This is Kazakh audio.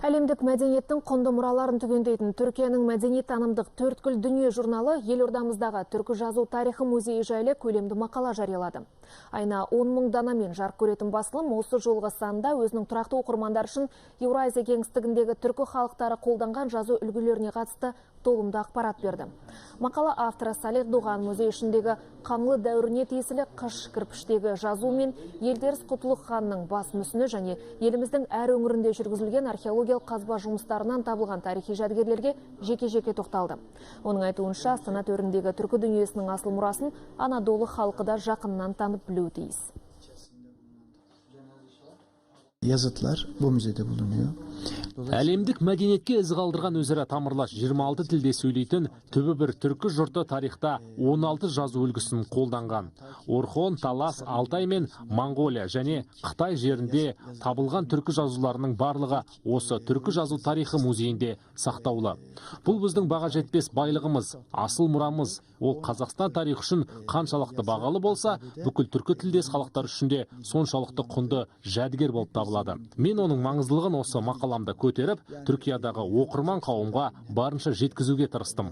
Әлемдік мәдениеттің құнды мұраларын түгендейтін Түркияның мәдениеттанымдық төрткүл дүние журналы елордамыздағы түркі жазу тарихы музейі жайлы көлемді мақала жариялады. Айына 10 000 данамен жарық көретін басылым осы жолғы санында өзінің тұрақты оқырмандар үшін Еуразия кеңістігіндегі түркі халықтары қолданған жазу үлгілеріне қатысты толымды ақпарат берді. Мақала авторы Салих Дуған музей ішіндегі қаңлы дәуіріне тиесілі қыш кірпіштегі жазу мен Елтеріс Құтлұқ ханның бас мүсіні және еліміздің әр өңірінде жүргізілген археологиялық қазба жұмыстарынан табылған тарихи жәдігерлерге жеке-жеке тоқталды. Оның айтуынша, Астана төріндегі түркі дүниесінің асыл мұрасын Анадолы халқы да жақыннан танып білуі тиіс. Yazıtlar bu müzede bulunuyor. Әлемдік мәдениетке із қалдырған өзара тамырлас 26 тілде сөйлейтін түбі бір түркі жұрты тарихта 16 жазу үлгісін қолданған. Орхон, Талас, Алтай мен Монғолия және Қытай жерінде табылған түркі жазуларының барлығы осы түркі жазу тарихы музейінде сақтаулы. Бұл біздің баға жетпес байлығымыз, асыл мұрамыз. Ол Қазақстан тарихы үшін қаншалықты бағалы болса, бүкіл түркі тілдес халықтар үшін де соншалықты құнды жәдігер болып табылады. Мен оның маңыздылығын осы мақаламда көтеріп, Түркиядағы оқырман қауымға барынша жеткізуге тырыстым.